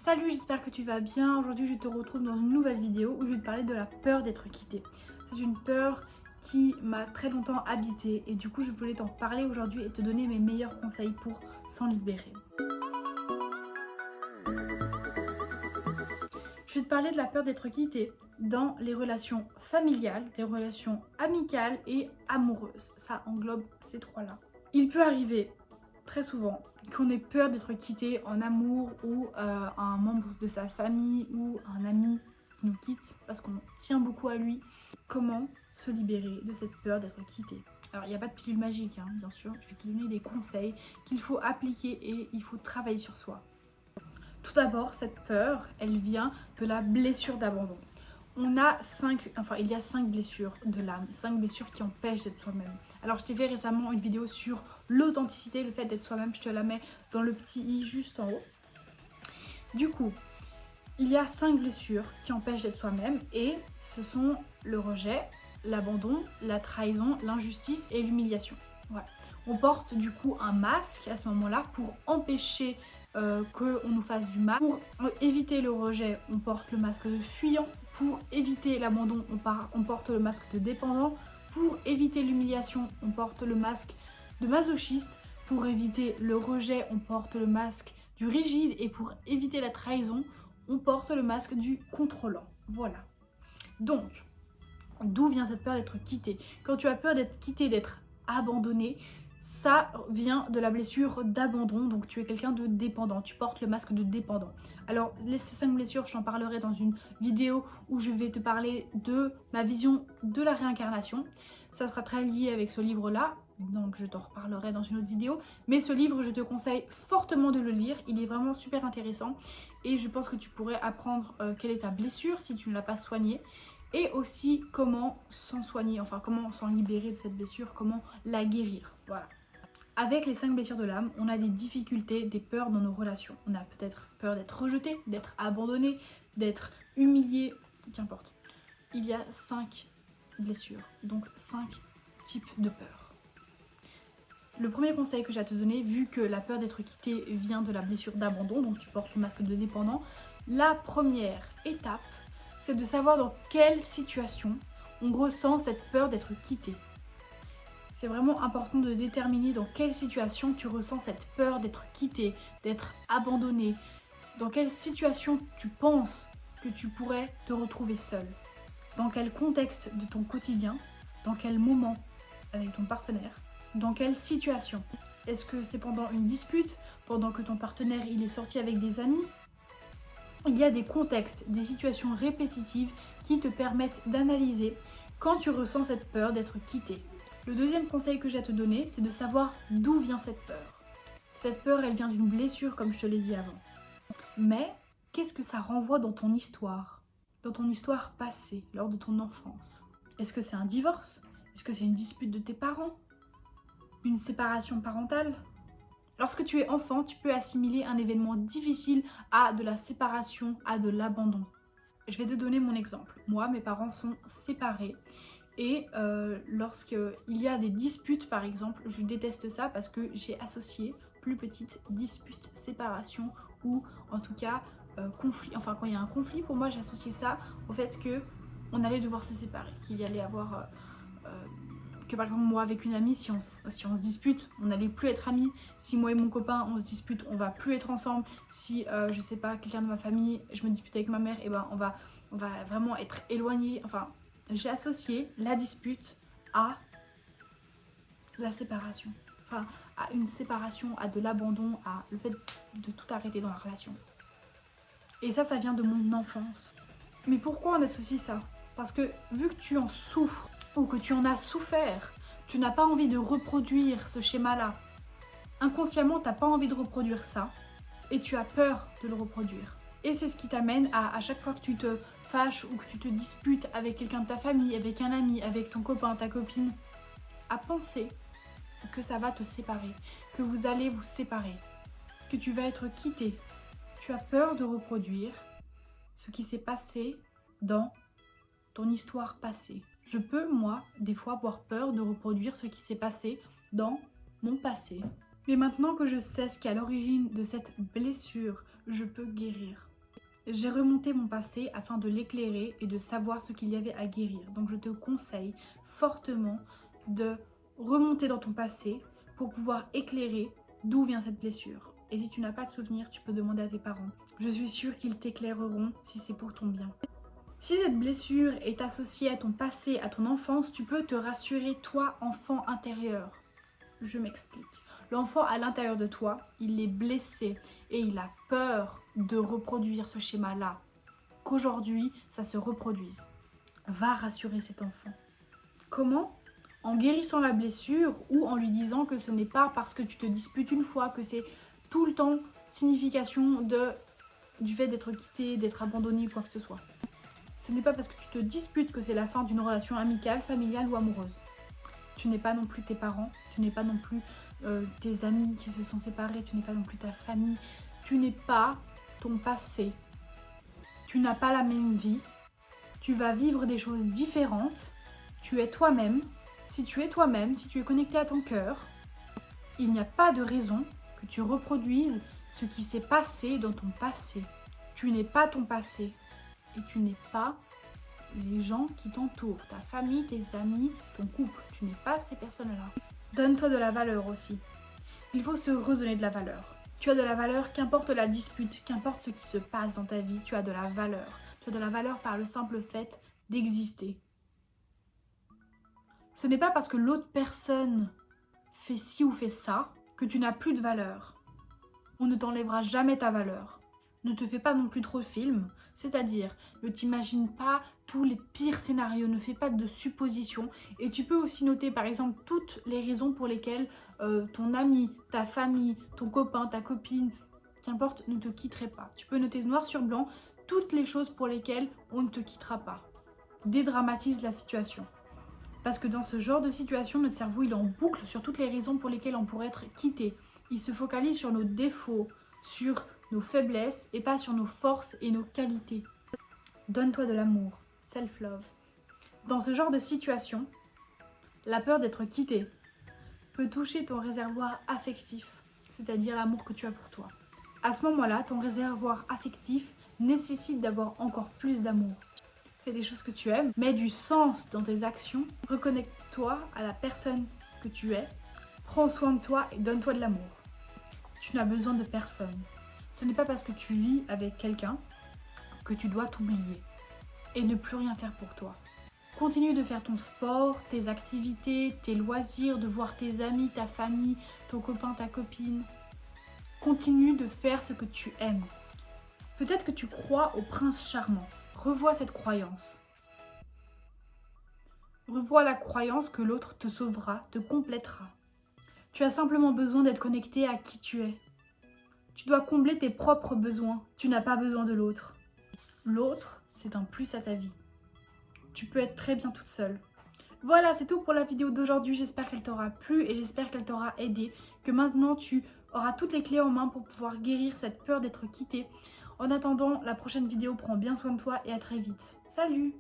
Salut, j'espère que tu vas bien. Aujourd'hui je te retrouve dans une nouvelle vidéo où je vais te parler de la peur d'être quitté. C'est une peur qui m'a très longtemps habité et du coup je voulais t'en parler aujourd'hui et te donner mes meilleurs conseils pour s'en libérer. Je vais te parler de la peur d'être quitté dans les relations familiales, des relations amicales et amoureuses. Ça englobe ces trois-là. Il peut arriver très souvent qu'on ait peur d'être quitté en amour ou un membre de sa famille ou un ami qui nous quitte parce qu'on tient beaucoup à lui. Comment se libérer de cette peur d'être quitté? Alors il n'y a pas de pilule magique, hein, bien sûr. Je vais te donner des conseils qu'il faut appliquer et il faut travailler sur soi. Tout d'abord, cette peur, elle vient de la blessure d'abandon. Il y a 5 blessures de l'âme, 5 blessures qui empêchent d'être soi-même. Alors je t'ai fait récemment une vidéo sur l'authenticité, le fait d'être soi-même, je te la mets dans le petit i juste en haut. Du coup, il y a 5 blessures qui empêchent d'être soi-même et ce sont le rejet, l'abandon, la trahison, l'injustice et l'humiliation. Voilà. On porte du coup un masque à ce moment-là pour empêcher qu'on nous fasse du mal. Pour éviter le rejet, on porte le masque de fuyant. Pour éviter l'abandon, on porte le masque de dépendant. Pour éviter l'humiliation, on porte le masque de masochiste. Pour éviter le rejet, on porte le masque du rigide. Et pour éviter la trahison, on porte le masque du contrôlant. Voilà. Donc, d'où vient cette peur d'être quitté? Quand tu as peur d'être quitté, d'être abandonné, ça vient de la blessure d'abandon, donc tu es quelqu'un de dépendant, tu portes le masque de dépendant. Alors ces 5 blessures, je t'en parlerai dans une vidéo où je vais te parler de ma vision de la réincarnation. Ça sera très lié avec ce livre-là, donc je t'en reparlerai dans une autre vidéo. Mais ce livre, je te conseille fortement de le lire, il est vraiment super intéressant et je pense que tu pourrais apprendre quelle est ta blessure si tu ne l'as pas soignée. Et aussi comment s'en soigner, enfin comment s'en libérer de cette blessure, comment la guérir, voilà. Avec les 5 blessures de l'âme, on a des difficultés, des peurs dans nos relations. On a peut-être peur d'être rejeté, d'être abandonné, d'être humilié, qu'importe. Il y a 5 blessures, donc 5 types de peurs. Le premier conseil que j'ai à te donner, vu que la peur d'être quitté vient de la blessure d'abandon, donc tu portes le masque de dépendant, la première étape, c'est de savoir dans quelle situation on ressent cette peur d'être quitté. C'est vraiment important de déterminer dans quelle situation tu ressens cette peur d'être quitté, d'être abandonné. Dans quelle situation tu penses que tu pourrais te retrouver seul. Dans quel contexte de ton quotidien, dans quel moment avec ton partenaire, dans quelle situation. Est-ce que c'est pendant une dispute, pendant que ton partenaire il est sorti avec des amis? Il y a des contextes, des situations répétitives qui te permettent d'analyser quand tu ressens cette peur d'être quitté. Le deuxième conseil que j'ai à te donner, c'est de savoir d'où vient cette peur. Cette peur, elle vient d'une blessure, comme je te l'ai dit avant. Mais qu'est-ce que ça renvoie dans ton histoire passée, lors de ton enfance? Est-ce que c'est un divorce? Est-ce que c'est une dispute de tes parents? Une séparation parentale? Lorsque tu es enfant, tu peux assimiler un événement difficile à de la séparation, à de l'abandon. Je vais te donner mon exemple. Moi, mes parents sont séparés et lorsqu'il y a des disputes par exemple, je déteste ça parce que j'ai associé plus petite dispute, séparation ou en tout cas conflit. Enfin quand il y a un conflit, pour moi j'associais ça au fait qu'on allait devoir se séparer, qu'il y allait avoir... que par exemple moi avec une amie, si on se dispute, on n'allait plus être amis. Si moi et mon copain on se dispute, on va plus être ensemble. Si je sais pas, quelqu'un de ma famille, je me dispute avec ma mère, et ben on va vraiment être éloignés. Enfin, j'ai associé la dispute à la séparation. Enfin, à une séparation, à de l'abandon, à le fait de tout arrêter dans la relation. Et ça vient de mon enfance. Mais pourquoi on associe ça? Parce que vu que tu en souffres, ou que tu en as souffert, tu n'as pas envie de reproduire ce schéma-là. Inconsciemment, tu n'as pas envie de reproduire ça et tu as peur de le reproduire. Et c'est ce qui t'amène à chaque fois que tu te fâches ou que tu te disputes avec quelqu'un de ta famille, avec un ami, avec ton copain, ta copine, à penser que ça va te séparer, que vous allez vous séparer, que tu vas être quitté. Tu as peur de reproduire ce qui s'est passé dans ton histoire passée. Je peux, moi, des fois avoir peur de reproduire ce qui s'est passé dans mon passé. Mais maintenant que je sais ce qui est à l'origine de cette blessure, je peux guérir. J'ai remonté mon passé afin de l'éclairer et de savoir ce qu'il y avait à guérir. Donc je te conseille fortement de remonter dans ton passé pour pouvoir éclairer d'où vient cette blessure. Et si tu n'as pas de souvenir, tu peux demander à tes parents. Je suis sûre qu'ils t'éclaireront si c'est pour ton bien. Si cette blessure est associée à ton passé, à ton enfance, tu peux te rassurer, toi, enfant intérieur. Je m'explique. L'enfant à l'intérieur de toi, il est blessé et il a peur de reproduire ce schéma-là. Qu'aujourd'hui, ça se reproduise. Va rassurer cet enfant. Comment ? En guérissant la blessure ou en lui disant que ce n'est pas parce que tu te disputes une fois, que c'est tout le temps signification du fait d'être quitté, d'être abandonné ou quoi que ce soit. Ce n'est pas parce que tu te disputes que c'est la fin d'une relation amicale, familiale ou amoureuse. Tu n'es pas non plus tes parents, tu n'es pas non plus tes amis qui se sont séparés, tu n'es pas non plus ta famille, tu n'es pas ton passé. Tu n'as pas la même vie, tu vas vivre des choses différentes, tu es toi-même. Si tu es toi-même, si tu es connecté à ton cœur, il n'y a pas de raison que tu reproduises ce qui s'est passé dans ton passé. Tu n'es pas ton passé et tu n'es pas les gens qui t'entourent, ta famille, tes amis, ton couple. Tu n'es pas ces personnes-là. Donne-toi de la valeur aussi. Il faut se redonner de la valeur. Tu as de la valeur, qu'importe la dispute, qu'importe ce qui se passe dans ta vie, tu as de la valeur. Tu as de la valeur par le simple fait d'exister. Ce n'est pas parce que l'autre personne fait ci ou fait ça que tu n'as plus de valeur. On ne t'enlèvera jamais ta valeur. Ne te fais pas non plus trop de films, c'est-à-dire ne t'imagine pas tous les pires scénarios, ne fais pas de suppositions. Et tu peux aussi noter par exemple toutes les raisons pour lesquelles ton ami, ta famille, ton copain, ta copine, qu'importe, ne te quitterait pas. Tu peux noter noir sur blanc toutes les choses pour lesquelles on ne te quittera pas. Dédramatise la situation. Parce que dans ce genre de situation, notre cerveau il est en boucle sur toutes les raisons pour lesquelles on pourrait être quitté. Il se focalise sur nos défauts, sur nos faiblesses et pas sur nos forces et nos qualités. Donne-toi de l'amour, self-love. Dans ce genre de situation, la peur d'être quitté peut toucher ton réservoir affectif, c'est-à-dire l'amour que tu as pour toi. À ce moment-là, ton réservoir affectif nécessite d'avoir encore plus d'amour. Fais des choses que tu aimes, mets du sens dans tes actions, reconnecte-toi à la personne que tu es, prends soin de toi et donne-toi de l'amour. Tu n'as besoin de personne. Ce n'est pas parce que tu vis avec quelqu'un que tu dois t'oublier et ne plus rien faire pour toi. Continue de faire ton sport, tes activités, tes loisirs, de voir tes amis, ta famille, ton copain, ta copine. Continue de faire ce que tu aimes. Peut-être que tu crois au prince charmant. Revois cette croyance. Revois la croyance que l'autre te sauvera, te complétera. Tu as simplement besoin d'être connecté à qui tu es. Tu dois combler tes propres besoins. Tu n'as pas besoin de l'autre. L'autre, c'est un plus à ta vie. Tu peux être très bien toute seule. Voilà, c'est tout pour la vidéo d'aujourd'hui. J'espère qu'elle t'aura plu et j'espère qu'elle t'aura aidé. Que maintenant, tu auras toutes les clés en main pour pouvoir guérir cette peur d'être quitté. En attendant, la prochaine vidéo, prends bien soin de toi et à très vite. Salut!